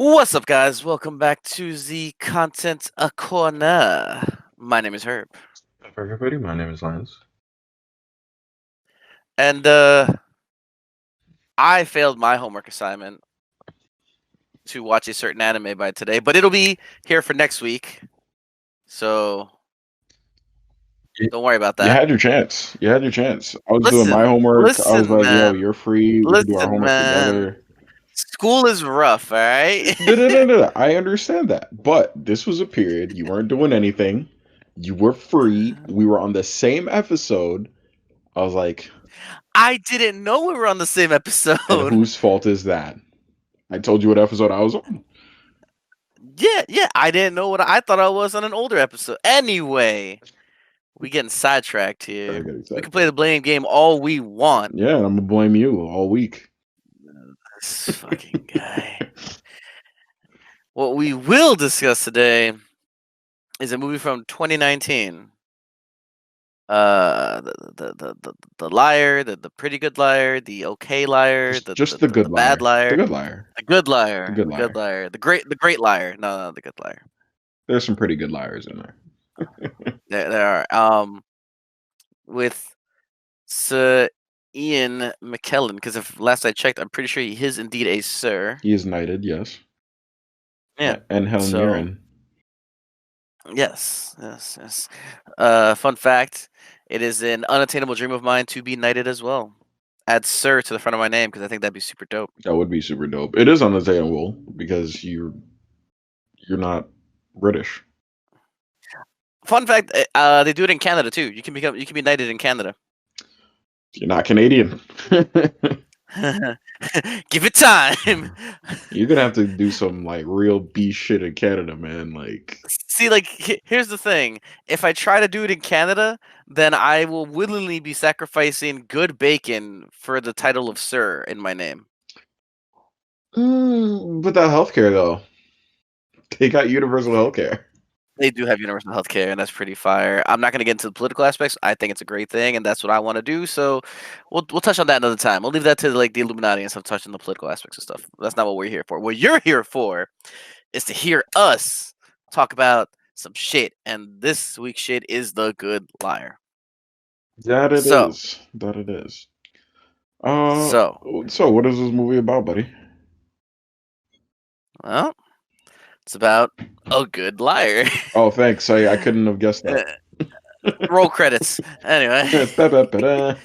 What's up, guys? Welcome back to the Content a Corner. My name is Herb, For everybody, my name is Lance. and I failed my homework assignment to watch a certain anime by today, but it'll be here for next week, so You, don't worry about you that. had your chance. You had your chance. I was doing my Listen, homework. I was listen, like, yo, man, you're free. We can do our listen, homework man. together. School is rough, all right. No, no, no, no, no. I understand that. But this was a period you weren't doing anything. You were free. We were on the same episode. I was like, I didn't know we were on the same and episode. whose fault is that? I told you what episode I was on. Yeah, I didn't know what I thought I was on an older episode. Anyway, we getting sidetracked Very here. good, We can play exactly. the blame game all we want. Yeah, and I'm gonna blame you all week. This fucking guy. What we will discuss today is a movie from 2019. The liar, the pretty good liar, the okay liar, Just the the good bad liar. The liar, good liar. the good The liar, good the good liar. liar, the great liar. No, the good liar. There's some pretty good liars in there. There are with Sir Ian McKellen, because if last I checked, I'm pretty sure he is indeed a sir. He is knighted, yes. Yeah. And Helen So Mirren. yes. Fun fact: it is an unattainable dream of mine to be knighted as well. Add "sir" to the front of my name because I think that'd be super dope. That would be super dope. It is unattainable because you're not British. Fun fact: they do it in Canada too. You can be knighted in Canada. You're not Canadian. Give it time. You're gonna have to do some like real B shit in Canada, man. Like See, like here's the thing: if I try to do it in Canada, then I will willingly be sacrificing good bacon for the title of sir in my name. without healthcare though. They got universal healthcare. They do have universal health care, and that's pretty fire. I'm not going to get into the political aspects. I think it's a great thing, and that's what I want to do. So we'll touch on that another time. We'll leave that to like the Illuminati and stuff, touching the political aspects of stuff. That's not what we're here for. What you're here for is to hear us talk about some shit, and this week's shit is the good liar. That it So, is. That it is. Uh so, so what is this movie about, buddy? well, it's about a good liar. Oh, thanks. I couldn't have guessed that. Roll credits. Anyway. Ba-ba-ba-da.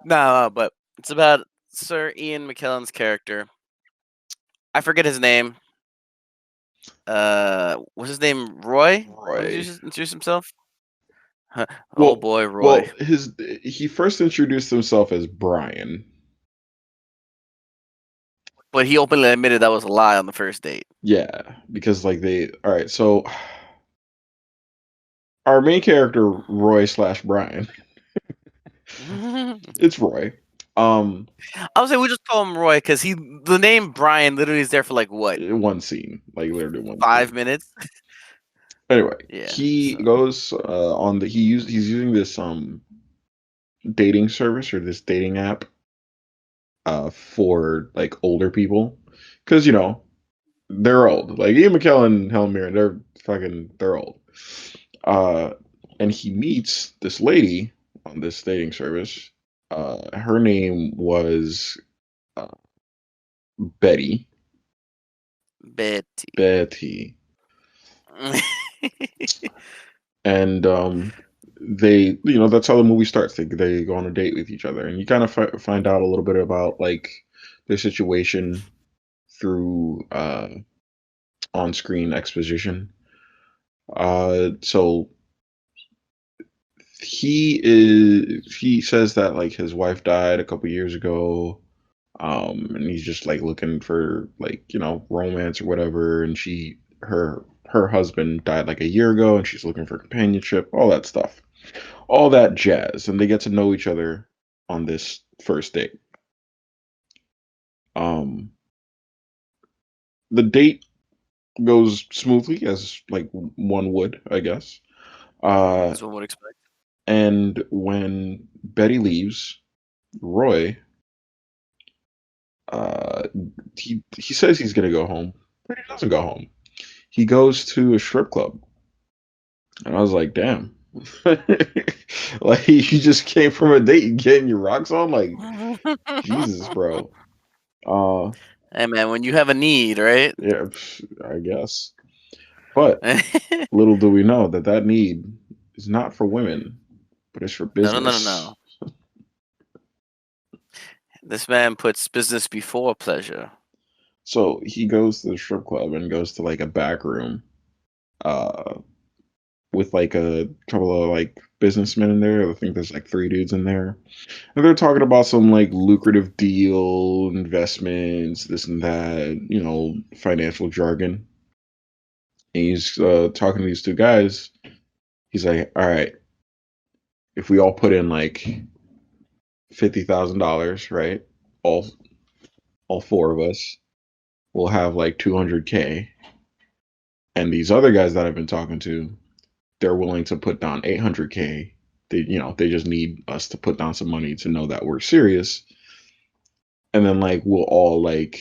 No, but it's about Sir Ian McKellen's character. I forget his name. Was his name Roy? When did Roy. he introduce himself? Oh Well, boy, Roy. well, his he first introduced himself as Brian. But he openly admitted that was a lie on the first date. Yeah, because like all right, so our main character Roy slash Brian, I it's Roy. Um, would say we just call him Roy because the name Brian literally is there for like what, one scene, like literally one scene. 5 minutes? Anyway, Yeah. he So goes on the he's using this dating service or this dating app for like older people because they're old. Like Ian McKellen, Helen Mirren, they're old. Uh, and he meets this lady on this dating service. Her name was uh, Betty. Betty. Betty. And they, that's how the movie starts. They go on a date with each other, and you kind of find out a little bit about like their situation through on-screen exposition. So he says that like his wife died a couple years ago, and he's just like looking for like romance or whatever, and her husband died like a year ago, and she's looking for companionship, all that stuff, all that jazz, and they get to know each other on this first date. um the date goes smoothly as like one would, I guess. That's what one would expect. And when Betty leaves, Roy Uh, he says he's gonna go home, but he doesn't go home. He goes to a strip club, and I was like, damn. Like you just came from a date and getting your rocks on, like Jesus, bro. Uh, Hey man, when you have a need, right? yeah, I guess. But little do we know that that need is not for women, but it's for No, no, no, no, business. no. This man puts business before pleasure. So he goes to the strip club and goes to like a back room, uh, with like a couple of like businessmen in there. I think there's like three dudes in there. And they're talking about some like lucrative deal, investments, this and that, financial jargon. And he's talking to these two guys. He's like, all right, if we all put in like $50,000, right? All all four of us will have like 200K. And these other guys that I've been talking to, they're willing to put down 800K. They just need us to put down some money to know that we're serious. And then like we'll all like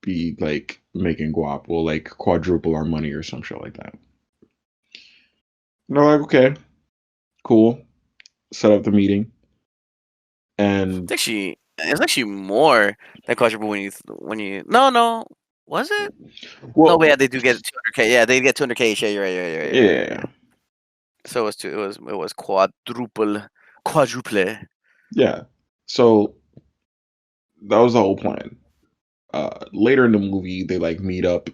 be like making guap. We'll like quadruple our money or some shit like that. And they're like, okay, cool. Set up the meeting. And It's actually more than quadruple when you. No, no, was it? No, well, yeah, they do get 200K. Yeah, they get 200K each. Yeah, you're right. You're right. yeah, So it was quadruple. yeah. So that was the whole plan. Later in the movie, they like meet up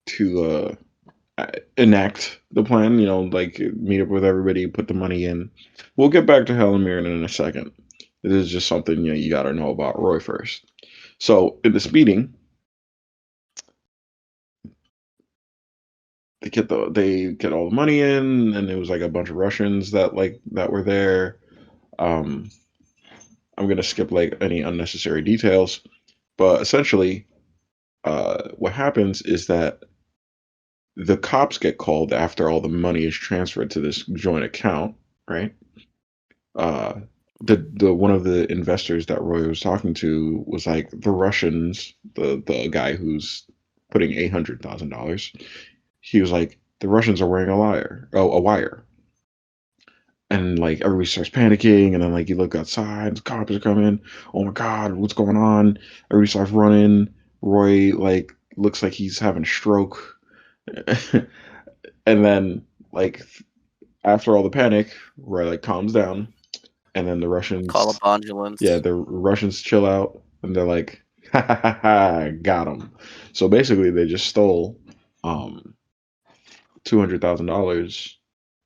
to enact the plan. Like meet up with everybody, put the money in. We'll get back to Helen Mirren in a second. This is just something you got to know about Roy first. So in this meeting, they get all the money in, and it was like a bunch of Russians that were there. Um, I'm gonna skip like any unnecessary details, but essentially, what happens is that the cops get called after all the money is transferred to this joint account, right? Uh, the one of the investors that Roy was talking to was like the Russians, the guy who's putting $800,000. He was like, the Russians are wearing a wire, and like everybody starts panicking, and then like you look outside, the cops are coming. Oh my God, what's going on? Everybody starts running. Roy like looks like he's having a stroke, and then like after all the panic, Roy like calms down, and then the Call up Russians, yeah, ambulance. the Russians chill out, and they're like, ha ha ha ha, got him. So basically, they just stole $200,000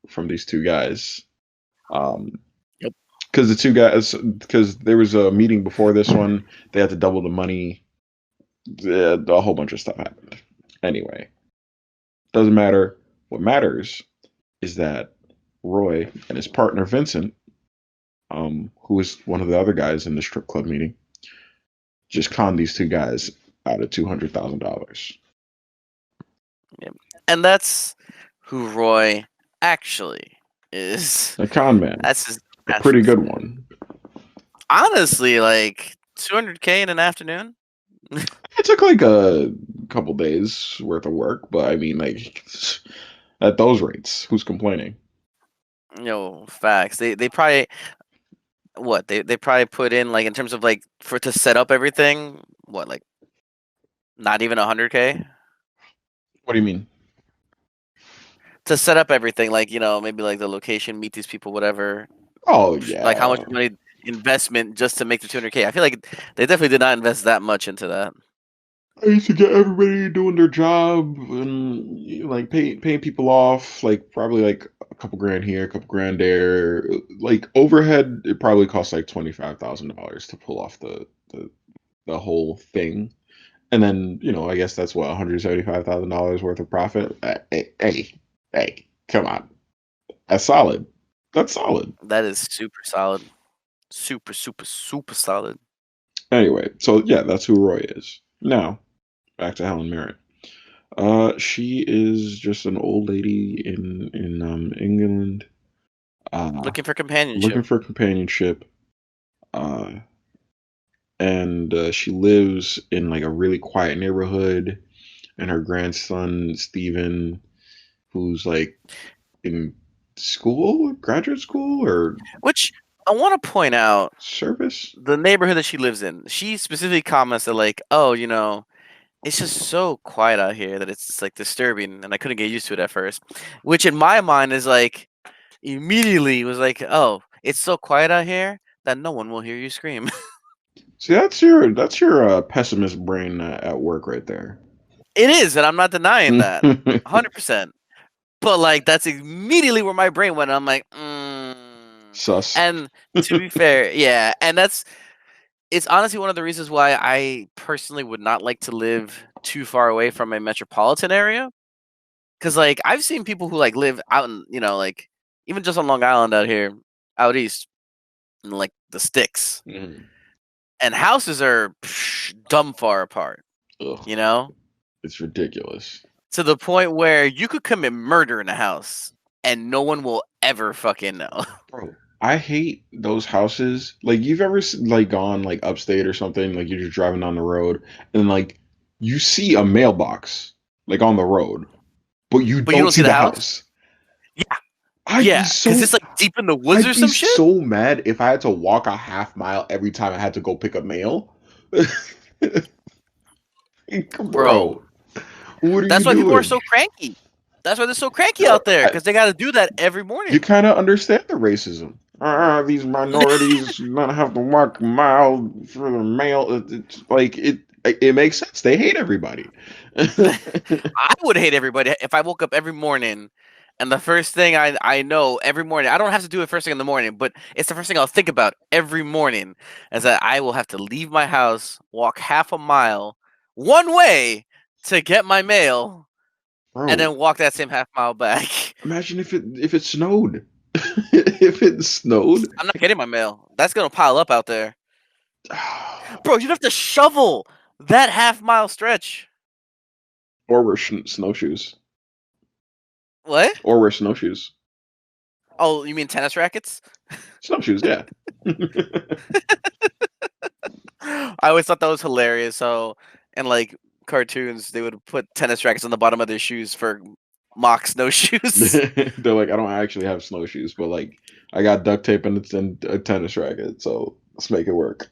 from these two guys. Um, Yep. because there was a meeting before this one, they had to double the money. A whole bunch of stuff happened. Anyway, doesn't matter. What matters is that Roy and his partner Vincent, who was one of the other guys in the strip club meeting, just conned these two guys out of $200,000. Yep. And that's who Roy actually is. A con man, That's his a pretty actual good form. one. Honestly, like 200K in an afternoon. It took like a couple days worth of work, but I mean, like at those rates, who's complaining? Facts. They probably they probably put in like in terms of like for to set up everything. What like not even 100K What do you mean? to set up everything. Like maybe like the location, meet these people, whatever. Oh Like how much yeah, money investment just to make the 200K. I feel like they definitely did not invest that much into that. I used to get everybody doing their job and like paying people off, like probably like a couple grand here, a couple grand there. Like overhead, it probably costs like $25,000 to pull off the whole thing. And then I guess that's what $175,000 worth of profit. Hey, come on, that's solid. That's solid. That is super solid. Super, super, super solid. Anyway, so yeah, that's who Roy is. Now back to Helen Mirren. She is just an old lady in England, uh, Looking for looking companionship. for companionship. Uh, and she lives in like a really quiet neighborhood. And her grandson Steven, who's like in school, graduate school, or Which I want to point out service. the neighborhood that she lives in. She specifically comments that like, oh, it's just so quiet out here that it's just like disturbing, and I couldn't get used to it at first. Which in my mind is like immediately was like, oh, it's so quiet out here that no one will hear you scream. See, that's your pessimist brain at work right there. It is, and I'm not denying that, 100%. But like that's immediately where my brain went. I'm like, Sus. And to be fair, yeah, and it's honestly one of the reasons why I personally would not like to live too far away from a metropolitan area. Cause like I've seen people who like live out in, like even just on Long Island out here, out east, in like the sticks, Mhm. and houses are dumb far apart. Ugh, You know, it's ridiculous. to the point where you could commit murder in a house and no one will ever fucking know. Bro, I hate those houses. Like you've ever like gone like upstate or something, like you're just driving down the road and like you see a mailbox like on the road, but you But you don't don't see see the the house? house. Yeah, I'd yeah, be so because it's like deep in the woods I'd or be some shit. so mad if I had to walk a half mile every time I had to go pick up mail. Bro, Bro, what are you that's why people are doing? so cranky. That's why they're so cranky Bro, out there because they got to do that every you morning. kind of understand the racism. These minorities not have to walk a mile for the mail. It's like it makes sense. They hate everybody. I would hate everybody if I woke up every morning and the first thing I know every morning, I don't have to do it first thing in the morning, but it's the first thing I'll think about every morning is that I will have to leave my house, walk half a mile one way to get my mail, and Bro, then walk that same half mile back. imagine if it snowed. If it snowed, I'm not getting my mail. That's gonna pile up out there. Bro, you'd have to shovel that half mile stretch. or wear snowshoes, What? or wear snowshoes. Oh, you mean tennis rackets? Snowshoes, yeah. I always thought that was hilarious. So, in like cartoons, they would put tennis rackets on the bottom of their shoes for mock snowshoes. They're like, I don't actually have snowshoes, but like, I got duct tape and a tennis racket, so let's make it work.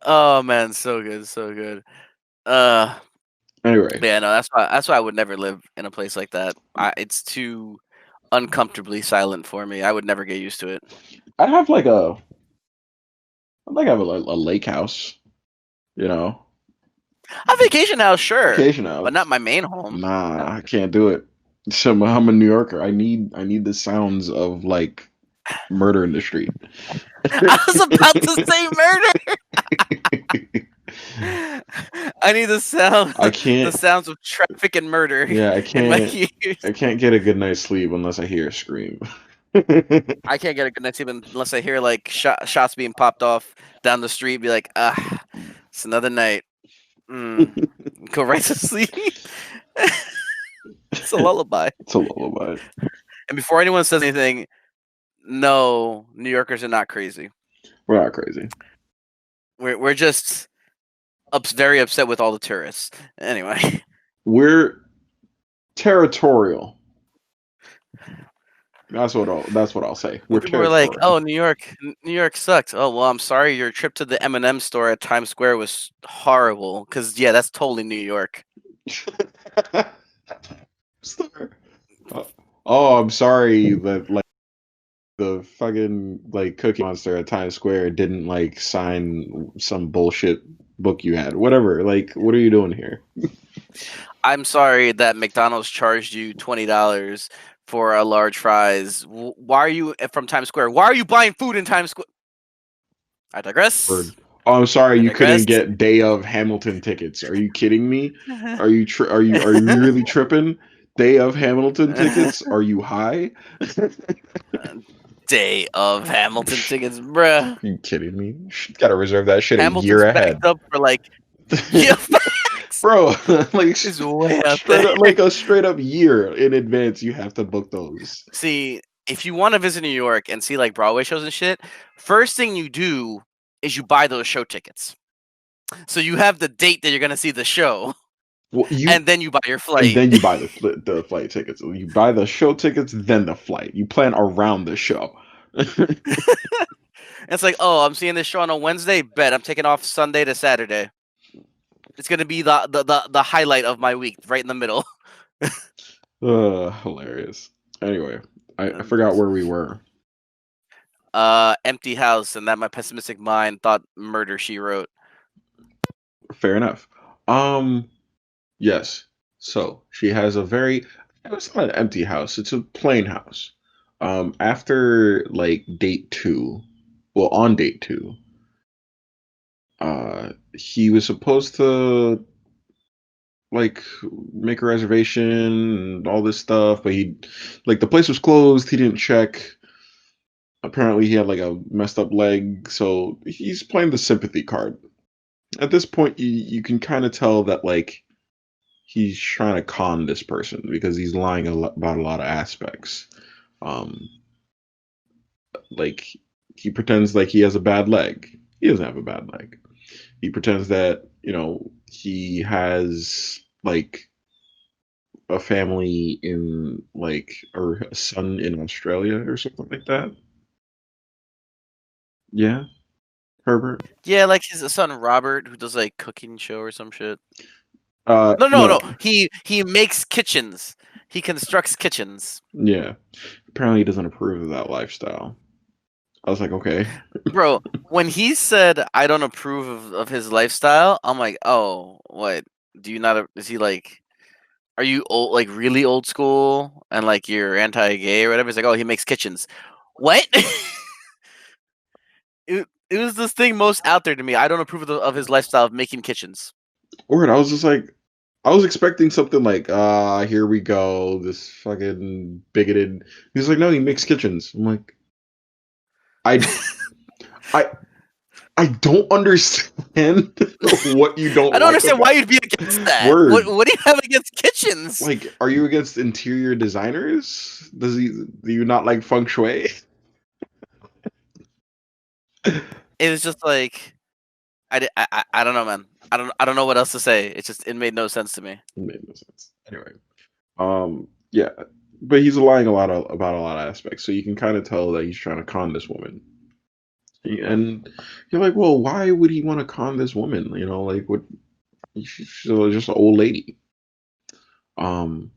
Oh man, so good, so good. Uh, Anyway, yeah, no, that's why I would never live in a place like that. It's too uncomfortably silent for me. I would never get used to it. I'd like have a lake house, you know, A vacation house, sure, vacation but house. not my main home. Nah, I can't do it. So I'm a New Yorker. I need the sounds of like murder in the street. I was about to say murder. I need the sound, I the can't. sounds of traffic and murder Yeah, in my ears. I can't get a good night's sleep unless I hear a scream. I can't get a good night's sleep unless I hear like shots being popped off down the street. Be like, it's another night. Go right to sleep. It's a lullaby. It's a lullaby. And before anyone says anything, no, New Yorkers are not crazy. We're not crazy. We're just very upset with all the tourists. Anyway, We're territorial. That's what I'll say. We're people were like, territorial. "Oh, New York sucked." Oh, well, I'm sorry. Your trip to the M&M store at Times Square was horrible. Because yeah, that's totally New York. Oh, I'm sorry that like the fucking like Cookie Monster at Times Square didn't like sign some bullshit book you had. Whatever. Like, what are you doing here? I'm sorry that McDonald's charged you $20 for a large fries. Why are you from Times Square? Why are you buying food in Times Square? I digress. Word. Oh, I'm sorry I you couldn't digress. get day of Hamilton tickets. Are you kidding me? Are you really tripping? Day of Hamilton tickets? Are you high? Day of Hamilton tickets, bruh. Are you kidding me? Gotta reserve that shit a Hamilton's year ahead. backed up for like yeah, facts. Bro, like It's way up straight there. up, like a straight up year in advance you have to book those. See, if you want to visit New York and see like Broadway shows and shit, first thing you do is you buy those show tickets. So you have the date that you're gonna see the show, Well, and then you buy your and flight. then you buy the flight tickets. You buy the show tickets, then the flight. You plan around the show. It's like, oh, I'm seeing this show on a Wednesday. Bet I'm taking off Sunday to Saturday. It's gonna be the highlight of my week, right in the middle. Hilarious. Anyway, I forgot where we were. Empty house, and that my pessimistic mind thought Murder She Wrote. Fair enough. Yes. So she has a very. It's not an empty house. It's a plain house. After like date two, well, on date two, he was supposed to like make a reservation and all this stuff, but he like the place was closed. He didn't check. Apparently, he had like a messed up leg, so he's playing the sympathy card. At this point, you can kind of tell that like he's trying to con this person because he's lying about a lot of aspects. Um, like he pretends like he has a bad leg. He doesn't have a bad leg. He pretends that he has like a family in like or a son in Australia or something like that. Yeah, Herbert. Yeah, like his son Robert, who does like cooking show or some shit. Uh, No. no, He makes kitchens. He constructs kitchens. yeah. Apparently, he doesn't approve of that lifestyle. I was like, okay. Bro, when he said I don't approve of his lifestyle, I'm like, oh, what? Do you not? Is he like? Are you old, like really old school, and like you're anti-gay or whatever? He's like, oh, he makes kitchens. What? it was this thing most out there to me. I don't approve of his lifestyle of making kitchens. Word, I was just like, I was expecting something like, here we go, this fucking bigoted. He's like, no, he makes kitchens. I'm like, I, I, I don't understand what you don't. I don't like understand about why you'd be against that. Word. What do you have against kitchens? Like, are you against interior designers? Do you not like feng shui? It was just like I don't know, man. I don't know what else to say. It made no sense to me. It made no sense. Anyway, yeah, but he's lying about a lot of aspects, so you can kind of tell that he's trying to con this woman. And you're like, well, why would he want to con this woman? Like what? She's just an old lady. Um,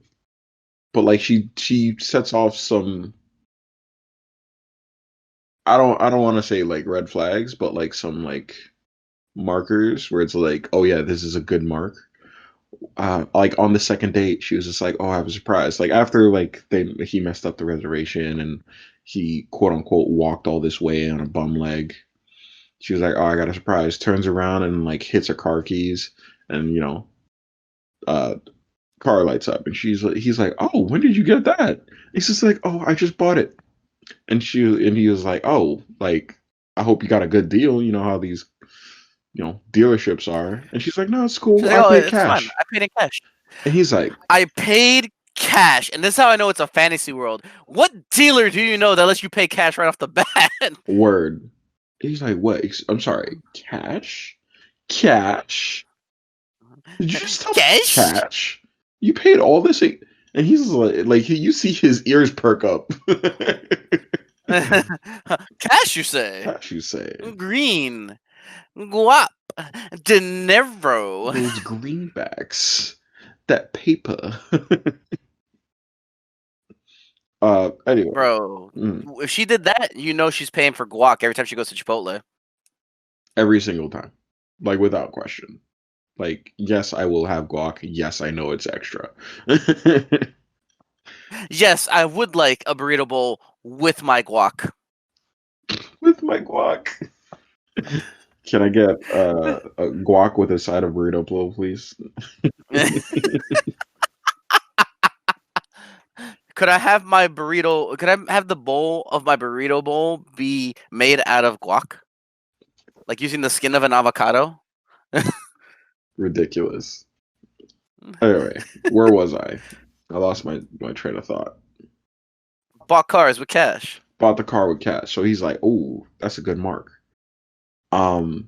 but like she sets off some. I don't want to say like red flags, but like some like markers where it's like, oh yeah, this is a good mark. Like on the second date, she was just like, "Oh, I was surprised." Like after like he messed up the reservation and he quote unquote walked all this way on a bum leg. She was like, "Oh, I got a surprise." Turns around and like hits her car keys, and uh, car lights up, and he's like, "Oh, when did you get that?" He's just like, "Oh, I just bought it," and he was like, "Oh, like I hope you got a good deal. You know how these dealerships are." And she's like, "No, it's She's cool. like, I oh, paid it's fine. cash." I paid in cash. And he's like, I paid cash, and this is how I know it's a fantasy world. What dealer do you know that lets you pay cash right off the bat? "Word." He's like, "What? I'm sorry, cash? Cash? Did you just tell me Cash? cash? You paid all this?" And he's like you see his ears perk up. Cash, you say? Cash, you say? Green, guap, dinero. Those greenbacks, that paper. Anyway, Bro, if she did that, you know she's paying for guac every time she goes to Chipotle. every single time, like without question. Like, yes, I will have guac. Yes, I know it's extra. Yes, I would like a burrito bowl with my guac. With my guac. Can I get a guac with a side of burrito bowl, please? Could I have my burrito? Could I have the bowl of my burrito bowl be made out of guac? Like using the skin of an avocado? Ridiculous. Anyway, where was I? I lost my train of thought. bought cars with cash. Bought the car with cash. So he's like, "Oh, that's a good mark." Um,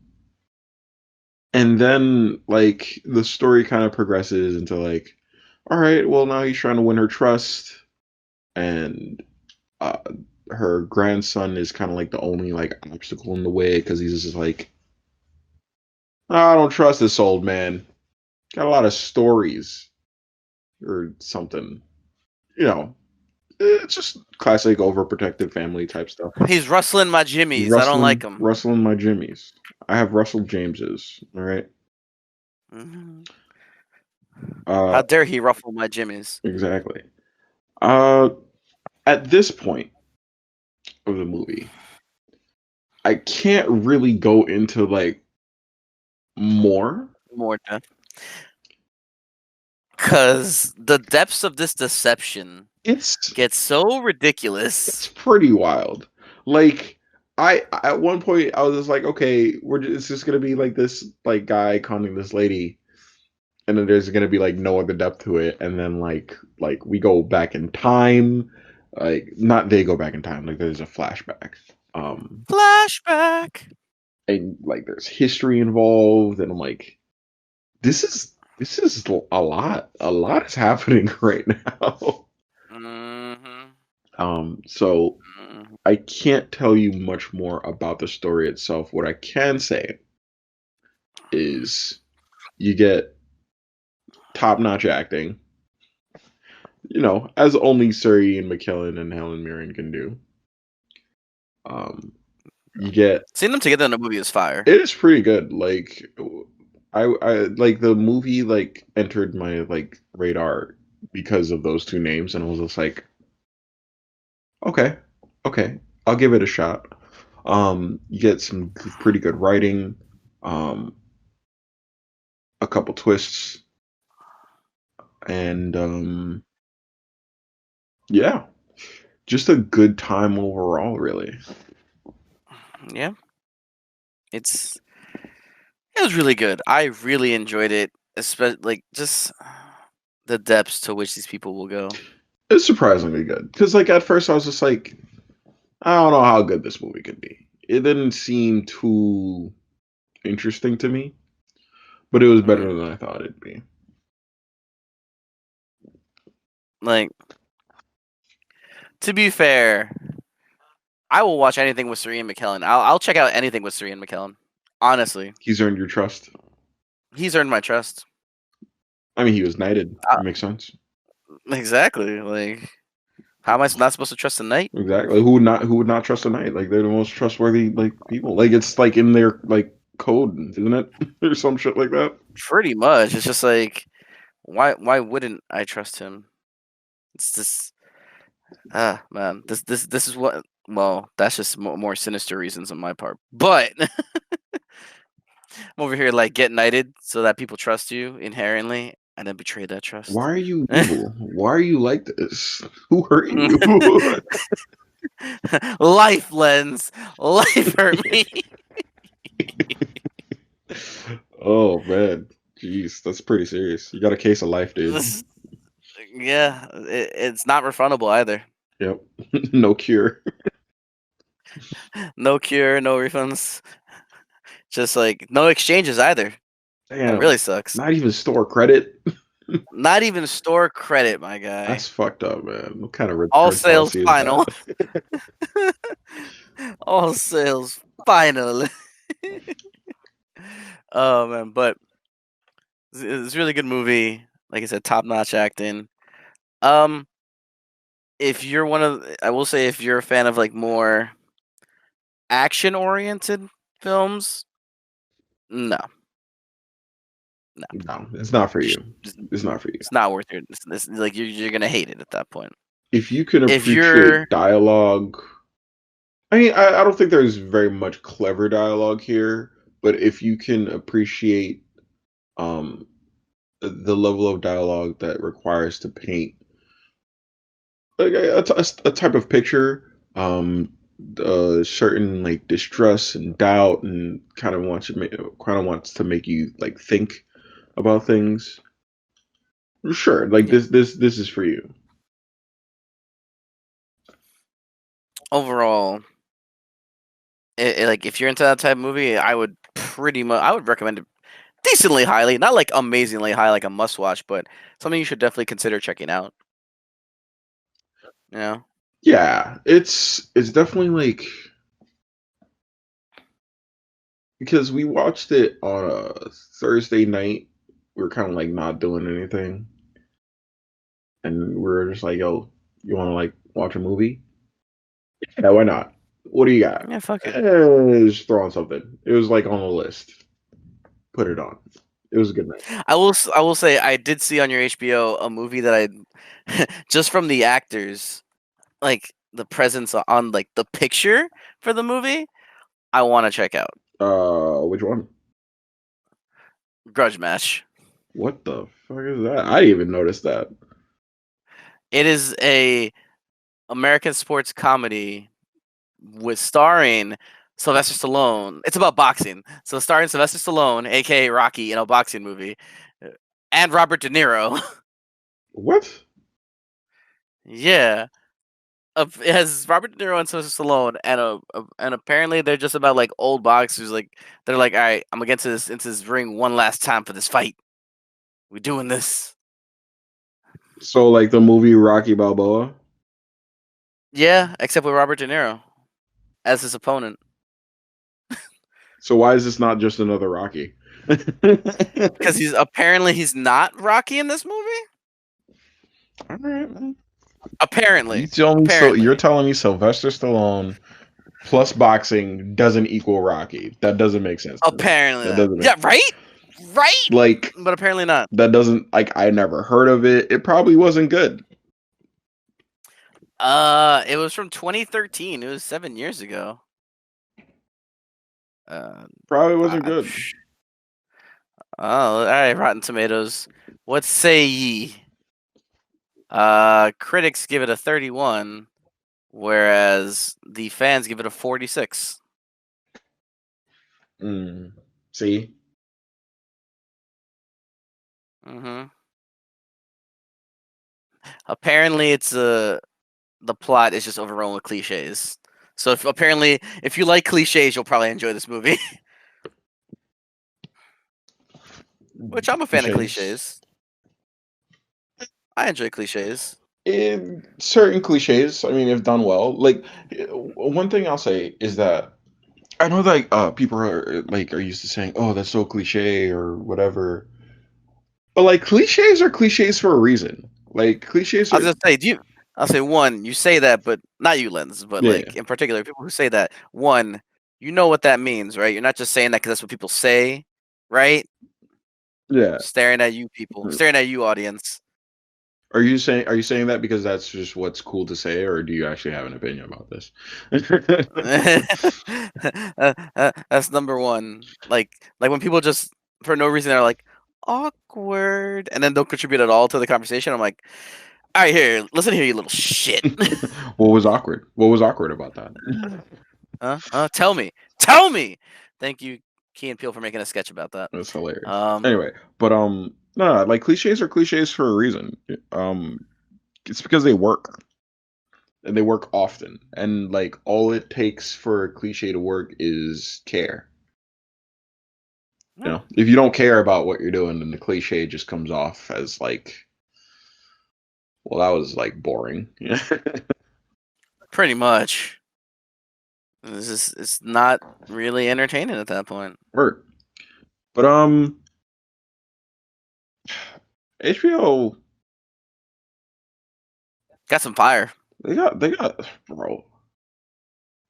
and then like the story kind of progresses into like, all right, well now he's trying to win her trust, and uh, her grandson is kind of like the only like obstacle in the way because he's just like, I don't trust this old man. Got a lot of stories or something. You know, it's just classic overprotective family type stuff. He's rustling my jimmies. I don't like Rustling, him. rustling my jimmies. I have Russell Jameses. All right. Mhm. Uh, How dare he ruffle my jimmies? exactly. Uh, at this point of the movie, I can't really go into like more. More death. Because the depths of this deception It's get so it's ridiculous. pretty wild. Like I at one point I was just like, okay, it's just gonna be like this like guy conning this lady, and then there's gonna be like no other depth to it, and then like we go back in time, like not they go back in time, like there's a flashback. Um Flashback. and like there's history involved, and I'm like, this is a lot. A lot is happening right now. Mm-hmm. So Mm-hmm. I can't tell you much more about the story itself. What I can say is you get top-notch acting, as only Sir Ian McKellen and Helen Mirren can do. Um, you get Seeing them together in a movie is fire. it is pretty good. Like I like the movie like entered my like radar because of those two names, and I was just like, okay, okay, I'll give it a shot. You get some pretty good writing, um, a couple twists, and yeah, just a good time overall, really. Yeah, it was really good. I really enjoyed it, especially like just the depths to which these people will go. It's surprisingly good because, like, at first I was just like, I don't know how good this movie could be. It didn't seem too interesting to me, but it was better Mm. than I thought it'd be. Like, to be fair, I will watch anything with Sir Ian McKellen. I'll check out anything with Sir Ian McKellen. Honestly, He's earned your trust. he's earned my trust. I mean, he was knighted. Uh, It makes sense. exactly. Like, how am I not supposed to trust a knight? Exactly. Who would not trust a knight? Like they're the most trustworthy like people. Like it's like in their like code, isn't it? Or some shit like that. Pretty much. It's just like, why wouldn't I trust him? It's just man, this is what. Well, that's just more sinister reasons on my part. But I'm over here like get knighted so that people trust you inherently, and then betray that Why trust. are you evil? Why are you like this? Who hurt you? Life lens, life hurt me. Oh man, jeez, that's pretty serious. You got a case of life, dude. This, yeah, it's not refundable either. Yep, no cure. No cure, no refunds. Just like no exchanges either. That Damn, really sucks. not even store credit. Not even store credit, my guy. That's fucked up, man. What kind of All return sales policy is final. that? All sales final. Oh man, but it's a really good movie. Like I said, top notch acting. Um, if you're I will say if you're a fan of like more action oriented films, no, no, No, it's not for Just- you. just- It's not for you. it's not worth it. It's like you're gonna hate it at that point. If you can If you're appreciate dialogue, I mean, I don't think there's very much clever dialogue here, but if you can appreciate um the level of dialogue that requires to paint like a type of picture, certain like distress and doubt, and kind of wants to make you like think about things. Sure, like yeah, this is for you. overall, like if you're into that type of movie, I would recommend it decently highly, not like amazingly high, like a must watch, but something you should definitely consider checking out. You know? Yeah, it's definitely like because we watched it on a Thursday night. We were kind of like not doing anything, and we were just like, "Yo, you want to like watch a movie? Yeah, why not? What do you got? Yeah, fuck it. Just throw on something." It was like on the list. Put it on. It was a good night. I will say I did see on your HBO a movie that I just from the actors, like the presence on like the picture for the movie, I want to check out. Which one? Grudge Match. What the fuck is that? I didn't even notice that. It is a American sports comedy with starring Sylvester Stallone. It's about boxing. So starring Sylvester Stallone, aka Rocky, in a boxing movie, and Robert De Niro. What? Yeah. It has Robert De Niro and Sylvester Stallone, and apparently they're just about like old boxers. Like they're like, all right, I'm gonna get into this ring one last time for this fight. We're doing this. So like the movie Rocky Balboa? Yeah, except with Robert De Niro as his opponent. So why is this not just another Rocky? Because he's not Rocky in this movie. All right, man. Apparently, You're telling me Sylvester Stallone plus boxing doesn't equal Rocky. That doesn't make sense. Apparently, that doesn't make yeah, right, right. Like, but apparently not. That doesn't like I never heard of it. It probably wasn't good. It was from 2013. It was 7 years ago. Probably wasn't good. Oh, all right, Rotten Tomatoes. What say ye? Critics give it a 31, whereas the fans give it a 46. See? Mm-hmm. Apparently, the plot is just overrun with cliches. So if you like cliches, you'll probably enjoy this movie. Which I'm a fan of cliches. I enjoy cliches. In certain cliches, I mean, if done well. Like one thing I'll say is that I know that people are used to saying, "Oh, that's so cliche" or whatever. But like cliches are cliches for a reason. Like cliches. I was gonna say, I'll say one. You say that, but not you, Lens. But like in particular, people who say that, one, you know what that means, right? You're not just saying that because that's what people say, right? Yeah. Staring at you, people. Staring at you, audience. Are you saying that because that's just what's cool to say, or do you actually have an opinion about this? That's number one. Like when people just for no reason are like awkward, and then don't contribute at all to the conversation. I'm like, all right, here, listen here, you little shit. What was awkward? What was awkward about that? Tell me. Thank you, Key and Peele, for making a sketch about that. That's hilarious. Anyway, but no, like cliches are cliches for a reason. It's because they work, and they work often, and like all it takes for a cliche to work is care. You know, if you don't care about what you're doing, then the cliche just comes off as like, well, that was like boring. Pretty much. It's not really entertaining at that point. Right. But HBO got some fire. They got bro.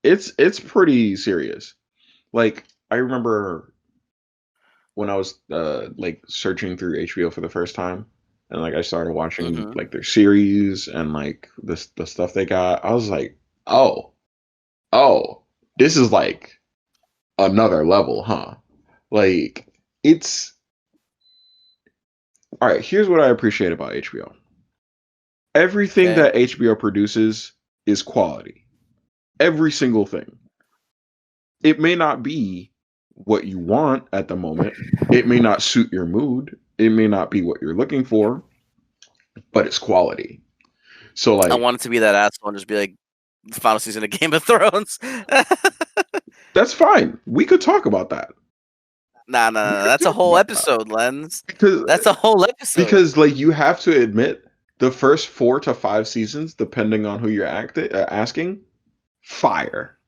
It's pretty serious. Like I remember when I was like searching through HBO for the first time, and like I started watching like their series and like the stuff they got. I was like, oh, this is like another level, huh? Like it's all right. Here's what I appreciate about HBO. Everything that HBO produces is quality. Every single thing. It may not be what you want at the moment. It may not suit your mood. It may not be what you're looking for, but it's quality. So like I wanted to be that asshole and just be like, the final season of Game of Thrones. That's fine. We could talk about that. Nah. That's a Talk whole about that. episode, Lens. Because That's a whole episode. like you have to admit the first 4 to 5 seasons, depending on who you're asking, fire.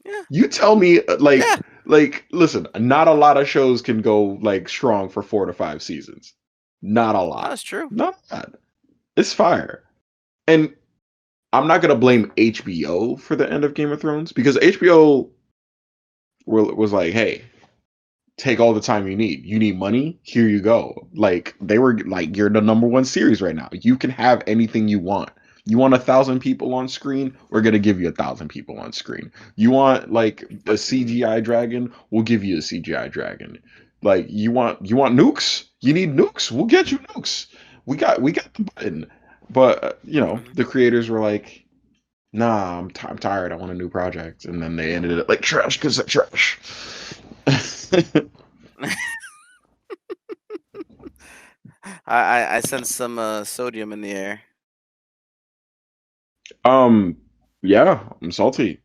Yeah. You tell me Yeah. like listen, not a lot of shows can go like strong for 4 to 5 seasons. Not a lot. That's true. Not bad. It's fire. And I'm not gonna blame HBO for the end of Game of Thrones because HBO was like, hey, take all the time you need. You need money? Here you go. Like they were like, you're the number one series right now. You can have anything you want. You want 1,000 people on screen? We're gonna give you 1,000 people on screen. You want like a CGI dragon? We'll give you a CGI dragon. Like you want nukes? You need nukes? We'll get you nukes. We got the button. But the creators were like, nah, I'm tired. I want a new project, and then they ended it like trash because they're trash. I sense some sodium in the air. Yeah, I'm salty.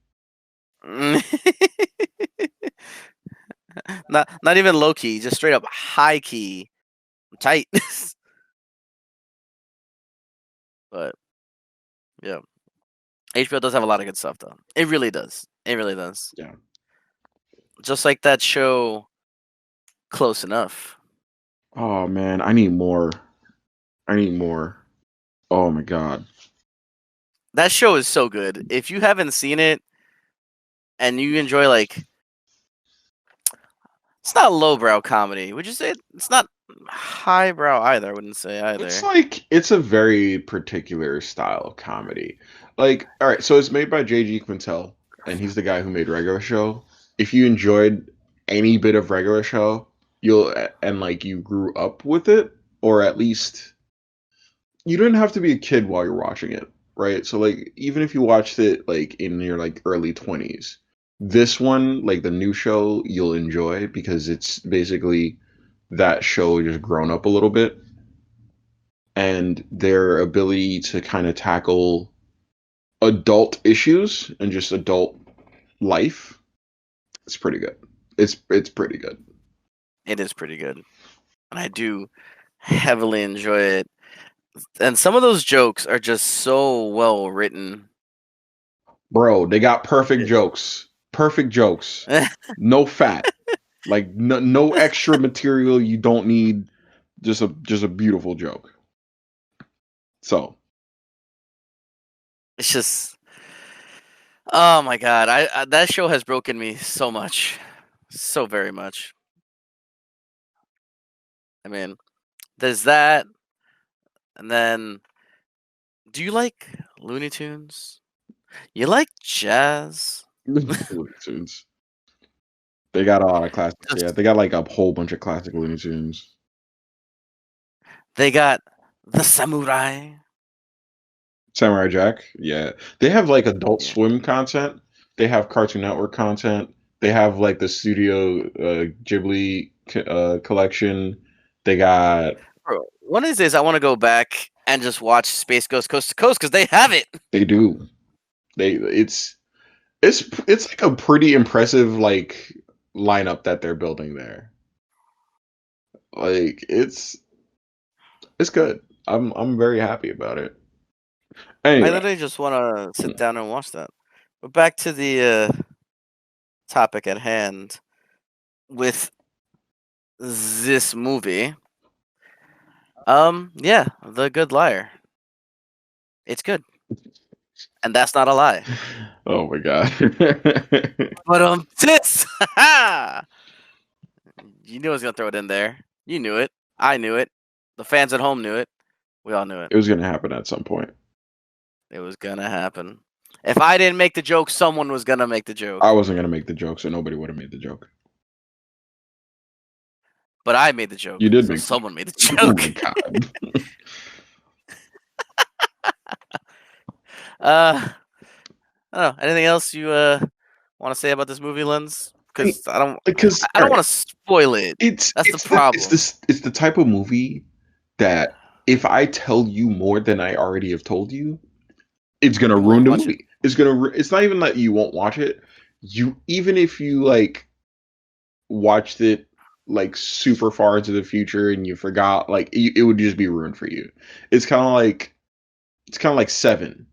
Not even low key, just straight up high key. I'm tight. But yeah. HBO does have a lot of good stuff though. It really does. It really does. Yeah. Just like that show Close Enough. Oh man, I need more. Oh my god. That show is so good. If you haven't seen it and you enjoy like it's not lowbrow comedy. Would you say it's not highbrow either? I wouldn't say either. It's a very particular style of comedy. Like, all right, so it's made by J.G. Quintel, and he's the guy who made Regular Show. If you enjoyed any bit of Regular Show, you grew up with it, or at least you didn't have to be a kid while you're watching it, right? So like even if you watched it like in your like early 20s, this one, like the new show, you'll enjoy because it's basically that show just grown up a little bit, and their ability to kind of tackle adult issues and just adult life. It's pretty good. It's pretty good. It is pretty good. And I do heavily enjoy it. And some of those jokes are just so well written. Bro, they got perfect jokes. Perfect jokes. No fat. Like no extra material you don't need. Just a beautiful joke. So it's just oh my god. I that show has broken me so much. So very much. I mean, there's that. And then do you like Looney Tunes? You like jazz? Looney Tunes. They got a lot of classics. Yeah, they got like a whole bunch of classic Looney Tunes. They got the Samurai. Samurai Jack. Yeah. They have like Adult Swim content. They have Cartoon Network content. They have like the Studio Ghibli collection. They got. Bro, one of these days I want to go back and just watch Space Ghost Coast to Coast because they have it. They do. It's like a pretty impressive like lineup that they're building there. Like it's good. I'm very happy about it. Anyway. I literally just want to sit down and watch that. But back to the topic at hand with this movie. Yeah, The Good Liar. It's good. And that's not a lie. Oh my god. But sis, you knew I was gonna throw it in there. You knew it. I knew it. The fans at home knew it. We all knew it. It was gonna happen at some point. It was gonna happen. If I didn't make the joke, someone was gonna make the joke. I wasn't gonna make the joke, so nobody would have made the joke. But I made the joke. You did so make someone made the joke. Oh my god. I don't know. Anything else you want to say about this movie, Lens? Because I don't want to spoil it. That's the problem. It's the type of movie that if I tell you more than I already have told you, It's gonna You won't ruin the watch it. movie. It's not even that you won't watch it. Even if you like watched it like super far into the future and you forgot, like it would just be ruined for you. It's kind of like Seven.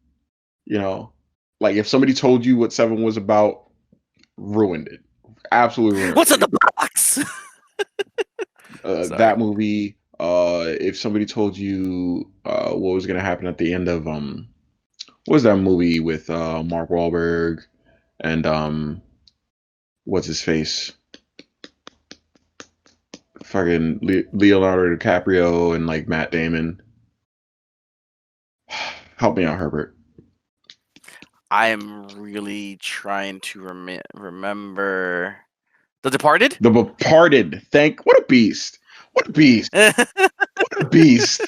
You know, like if somebody told you what Seven was about, ruined it. Absolutely ruined it What's for in you. the box? Sorry. That movie. If somebody told you what was gonna happen at the end of what was that movie with Mark Wahlberg and what's his face, fucking Leonardo DiCaprio and like Matt Damon. Help me out, Herbert. I am really trying to remember The Departed. The Departed. What a beast. What a beast. What a beast.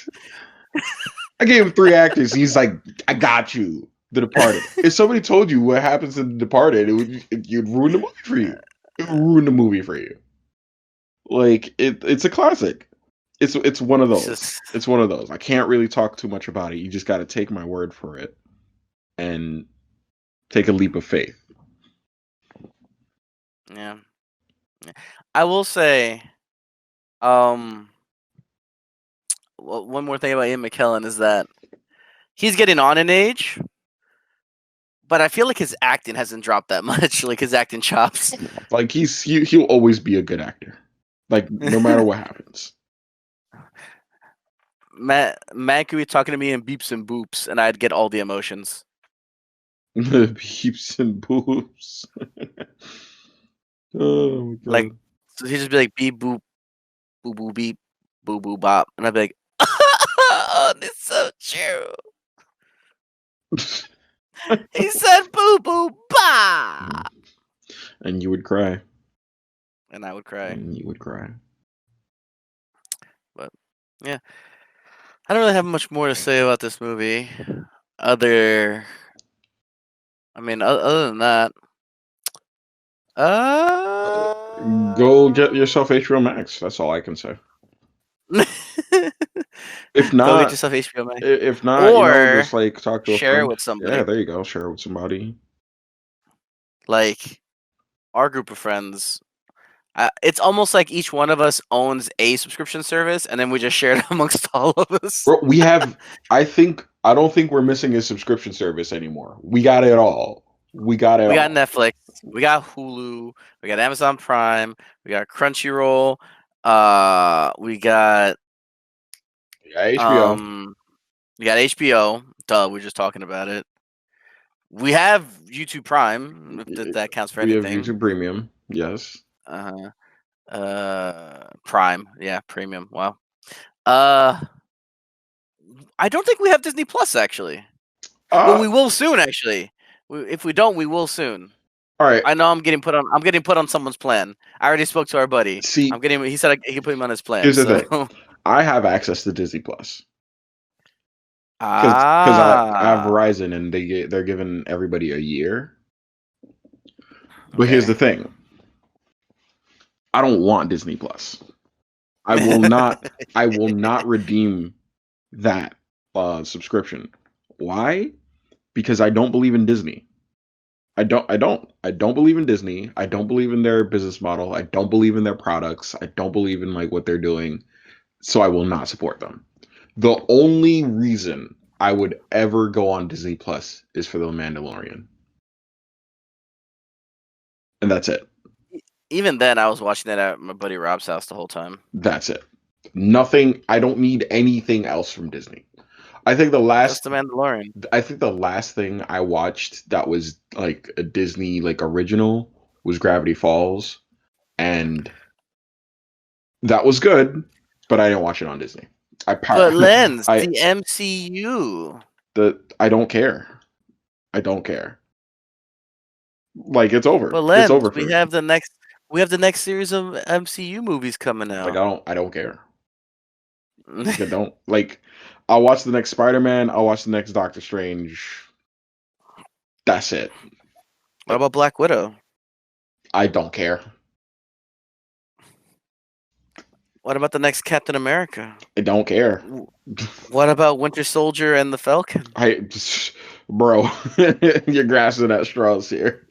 I gave him 3 actors. He's like, I got you. The Departed. If somebody told you what happens in The Departed, you'd ruin the movie for you. It would ruin the movie for you. Like it's a classic. It's one of those. Just, It's one of those. I can't really talk too much about it. You just got to take my word for it and take a leap of faith. yeah. I will say, one more thing about Ian McKellen is that he's getting on in age, but I feel like his acting hasn't dropped that much. Like his acting chops. Like he'll always be a good actor. Like no matter what happens. Matt could be talking to me in beeps and boops, and I'd get all the emotions. Beeps and boobs. Oh my god. Like, so he'd just be like beep boop, boo boo beep, boo boo bop, and I'd be like, oh, this is so true. He said boo boo ba, and you would cry. and I would cry. And you would cry. But yeah, I don't really have much more to say about this movie. Other than that, Go get yourself HBO Max. That's all I can say. If go not, get yourself HBO Max, if not, or just like talk to a share it friend. with somebody. Yeah, there you go. Share it with somebody. Like our group of friends, it's almost like each one of us owns a subscription service, and then we just share it amongst all of us. Bro, we have. I don't think we're missing a subscription service anymore. We got it all. We got it. We all. got Netflix, we got Hulu, we got Amazon Prime, we got Crunchyroll, we got HBO. we got HBO. Duh, we are just talking about it. We have YouTube Prime, if that counts for we anything. have YouTube Premium. Yes. Prime, yeah, Premium. Wow. I don't think we have Disney Plus actually. Well, we will soon. Actually, if we don't, we will soon. All right. I know I'm getting put on someone's plan. I already spoke to our buddy. See, he said he could put him on his plan. Here's the thing. I have access to Disney Plus. Because I have Verizon and they're giving everybody a year. But here's the thing. I don't want Disney Plus. I will not redeem that subscription. Why? Because I don't believe in Disney. I don't believe in Disney. I don't believe in their business model. I don't believe in their products. I don't believe in like what they're doing. So I will not support them. The only reason I would ever go on Disney Plus is for The Mandalorian. And that's it. Even then, I was watching that at my buddy Rob's house the whole time. That's it. Nothing. I don't need anything else from Disney. I think The Mandalorian. I think the last thing I watched that was like a Disney like original was Gravity Falls, and that was good, but I didn't watch it on Disney. But Lens, the MCU. I don't care. I don't care. Like it's over. But Lens, it's over. We have the next series of MCU movies coming out. Like I don't care. Like, I don't like. I'll watch the next Spider-Man. I'll watch the next Doctor Strange. That's it. What about Black Widow? I don't care. What about the next Captain America? I don't care. What about Winter Soldier and the Falcon? Bro, you're grasping at straws here.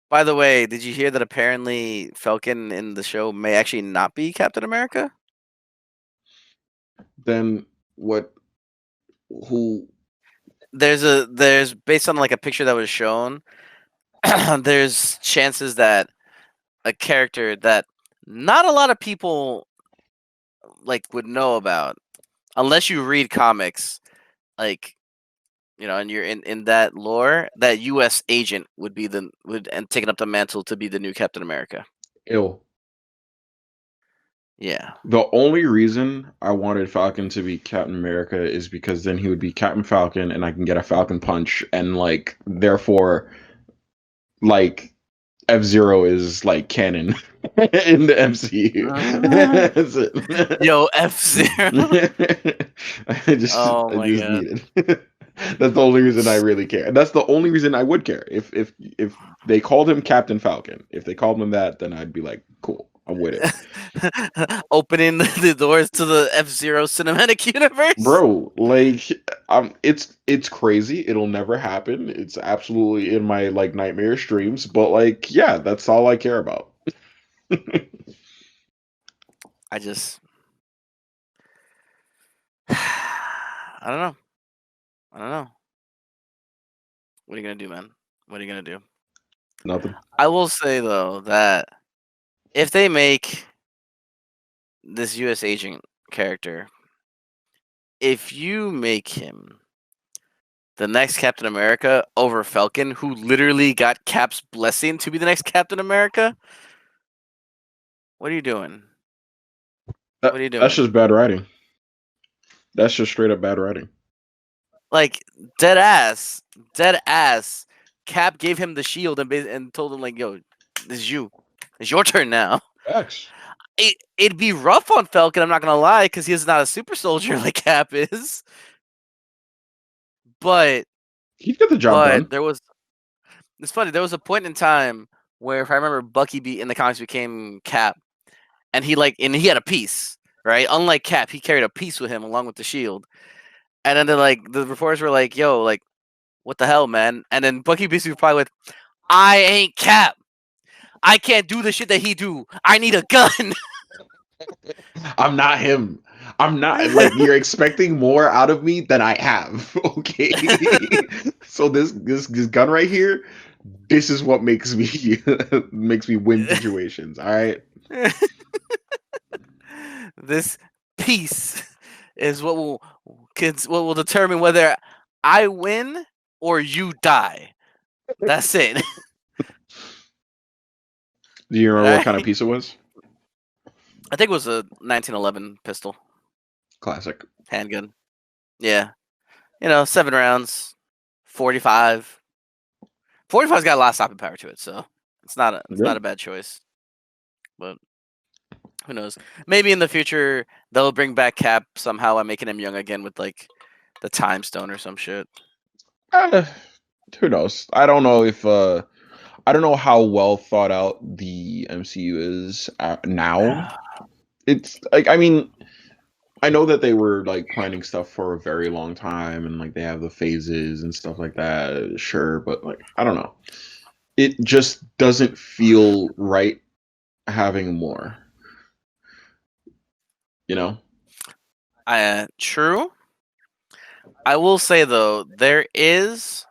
By the way, did you hear that apparently Falcon in the show may actually not be Captain America? Then what? Who? There's based on like a picture that was shown, there's chances that a character that not a lot of people like would know about unless you read comics, like and you're in that lore, that U.S. agent would be the would and taking up the mantle to be the new Captain America. Ill. Yeah. The only reason I wanted Falcon to be Captain America is because then he would be Captain Falcon, and I can get a Falcon punch, and like therefore, like F-Zero is like canon in the MCU. That's it. Yo, F-Zero. Oh I my just god. need it. That's the only reason I really care. And that's the only reason I would care. If they called him Captain Falcon, if they called him that, then I'd be like, cool, I'm with it. Opening the doors to the F-Zero cinematic universe. Bro, like it's crazy. It'll never happen. It's absolutely in my like nightmarish dreams, but like yeah, that's all I care about. I just I don't know. I don't know. What are you gonna do, man? What are you gonna do? Nothing. I will say though that if they make this U.S. agent character, if you make him the next Captain America over Falcon, who literally got Cap's blessing to be the next Captain America, what are you doing? What are you doing? That's just bad writing. That's just straight up bad writing. Like dead ass. Cap gave him the shield and told him like, "Yo, this is you. It's your turn now." Facts. It'd be rough on Falcon. I'm not gonna lie, because he's not a super soldier like Cap is. But He'd get the job done. It's funny. There was a point in time where, if I remember, Bucky in the comics became Cap, and he had a piece, right? Unlike Cap, he carried a piece with him along with the shield. And then the reporters were like, "Yo, like, what the hell, man?" And then Bucky basically replied with, "I ain't Cap. I can't do the shit that he do. I need a gun." I'm not him. I'm not like you're expecting more out of me than I have. Okay. So this gun right here, this is what makes me makes me win situations. All right. This piece is what will determine whether I win or you die. That's it. Do you remember what kind of piece it was? I think it was a 1911 pistol. Classic. Handgun. Yeah. 7 rounds, 45. 45's got a lot of stopping power to it, so it's not a bad choice. But who knows? Maybe in the future they'll bring back Cap somehow by making him young again with like the Time Stone or some shit. Who knows? I don't know if I don't know how well thought out the MCU is now. It's like I mean, I know that they were like planning stuff for a very long time and like they have the phases and stuff like that, sure, but like I don't know. It just doesn't feel right having more. You know? True. I will say though, there is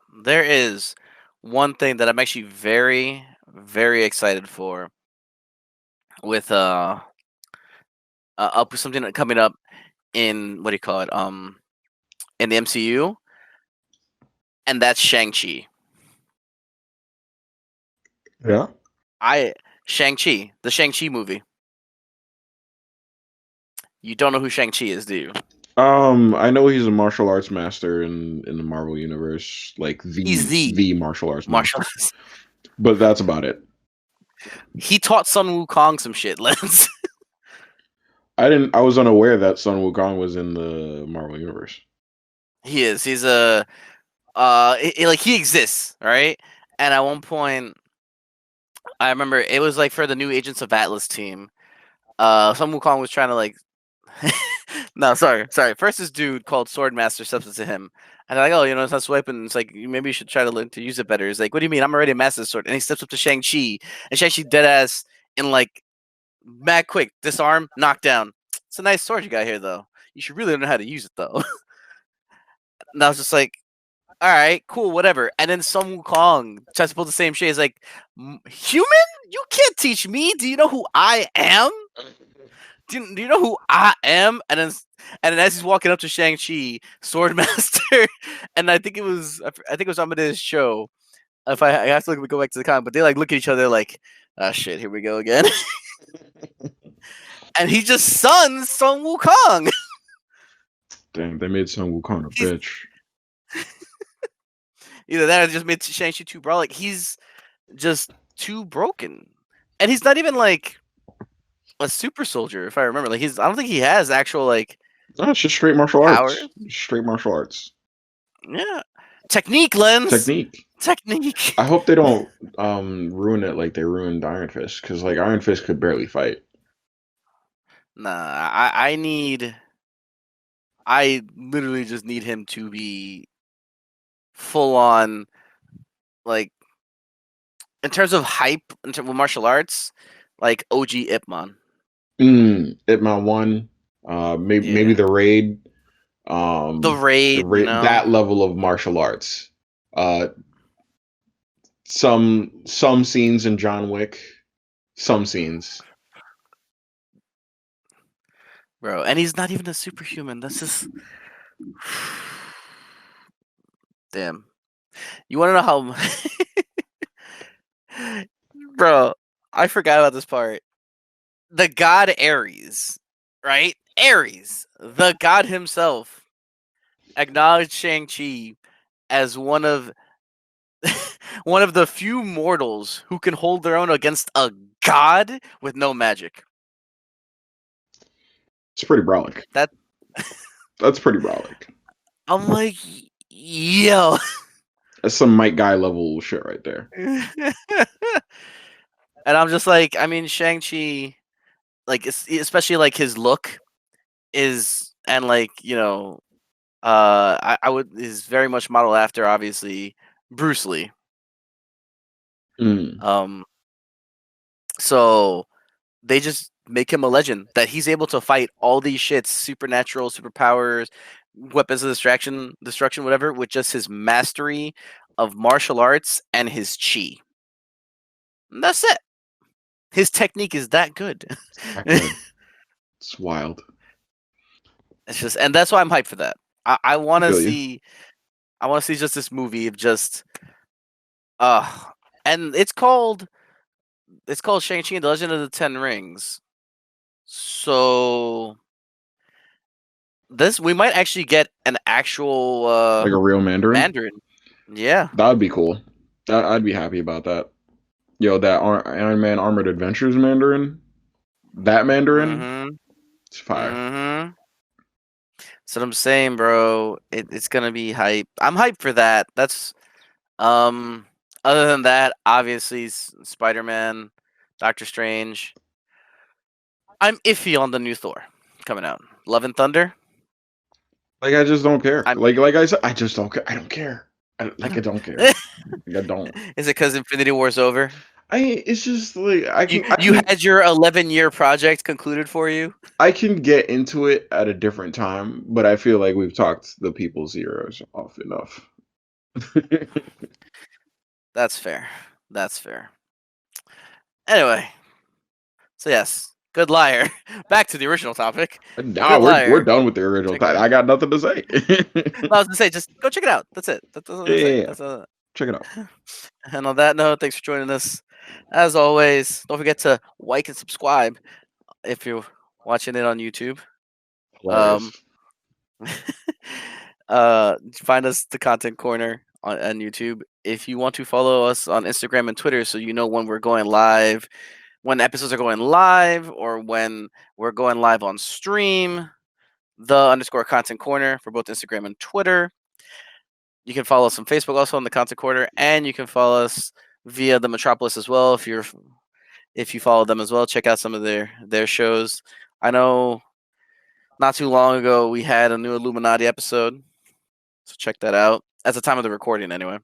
one thing that I'm actually very, very excited for with something coming up in what do you call it? In the MCU, and that's Shang-Chi. Yeah. Shang-Chi, the Shang-Chi movie. You don't know who Shang-Chi is, do you? I know he's a martial arts master in the Marvel universe, like He's the martial arts master. arts. But that's about it. He taught Sun Wukong some shit, Lance. I was unaware that Sun Wukong was in the Marvel universe. He is. He's he exists, right? And at one point, I remember it was like for the new Agents of Atlas team. Sun Wukong was trying to like No, sorry. First, this dude called Swordmaster steps up to him, and they're like, "Oh, it's not swiping." It's like maybe you should try to learn to use it better. He's like, "What do you mean? I'm already a master sword." And he steps up to Shang-Chi, and Shang-Chi dead ass in like mad quick disarm, knockdown. It's a nice sword you got here, though. You should really learn how to use it, though. And I was just like, all right, cool, whatever. And then Sun Wukong tries to pull the same shit. He's like, human? You can't teach me. Do you know who I am? Do you know who I am? And then as he's walking up to Shang-Chi, Swordmaster, and I think it was Amadeus Cho. If I have to go back to the comic, but they like look at each other like, ah shit, here we go again. And he just suns Sun Wukong. Dang, they made Sun Wukong a bitch. Either that or they just made Shang-Chi too bro. Like he's just too broken. And he's not even like a super soldier, if I remember. Like I don't think he has actual like No, it's just straight martial power. arts. Straight martial arts. Yeah. Technique, Lens. Technique. I hope they don't ruin it like they ruined Iron Fist, because like Iron Fist could barely fight. Nah, I literally just need him to be full on, like, in terms of hype, in terms of martial arts, like OG Ip Man. Ip Man 1, maybe the Raid. The Raid, that level of martial arts. Some scenes in John Wick, some scenes. Bro, and he's not even a superhuman. That's just damn. You want to know how bro, I forgot about this part. The god Ares, right? Ares, the god himself, acknowledged Shang-Chi as one of the few mortals who can hold their own against a god with no magic. It's pretty brolic. That's pretty brolic. I'm like, yo. That's some Mike Guy level shit right there. And I'm just like, I mean, Shang-Chi, like, especially like his look is, and like, I would is very much modeled after obviously Bruce Lee. So they just make him a legend that he's able to fight all these shits, supernatural, superpowers, weapons of destruction, whatever, with just his mastery of martial arts and his chi. And that's it. His technique is that good. It's wild. It's just, and that's why I'm hyped for that. I want to see. I want to see just this movie of just, and it's called Shang-Chi and the Legend of the Ten Rings. So we might actually get an actual like a real Mandarin. Yeah, that would be cool. I'd be happy about that. Yo, that Iron Man Armored Adventures Mandarin, that Mandarin, it's fire. That's what I'm saying, bro. It's gonna be hype. I'm hyped for that. That's other than that, obviously Spider-Man, Doctor Strange. I'm iffy on the new Thor coming out. Love and Thunder. Like I just don't care. Like I said, I just don't care. I don't care. I don't care. I don't. Is it because Infinity War's over? It's just like you had your 11-year project concluded for you. I can get into it at a different time, but I feel like we've talked the people's ears off enough. That's fair. Anyway, so yes, Good Liar. Back to the original topic. Nah, we're done with the original topic. I got nothing to say. I was gonna say, just go check it out. That's it. Check it out. And on that note, thanks for joining us. As always, don't forget to like and subscribe if you're watching it on YouTube. Find us the Content Corner on YouTube. If you want to follow us on Instagram and Twitter, so you know when we're going live, when episodes are going live, or when we're going live on stream, _Content Corner for both Instagram and Twitter. You can follow us on Facebook also on the Content Corner, and you can follow us via the Metropolis as well. If you follow them as well, check out some of their shows. I know Not too long ago, we had a new Illuminati episode, so check that out. At the time of the recording, anyway.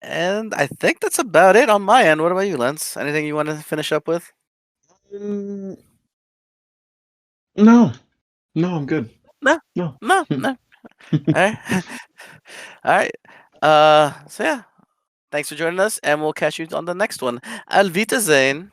And I think that's about it on my end. What about you, Lens? Anything you want to finish up with? Mm, no, no, I'm good. No, No. no, no. All right, all right. So yeah, thanks for joining us, and we'll catch you on the next one. Al Wiedersehen.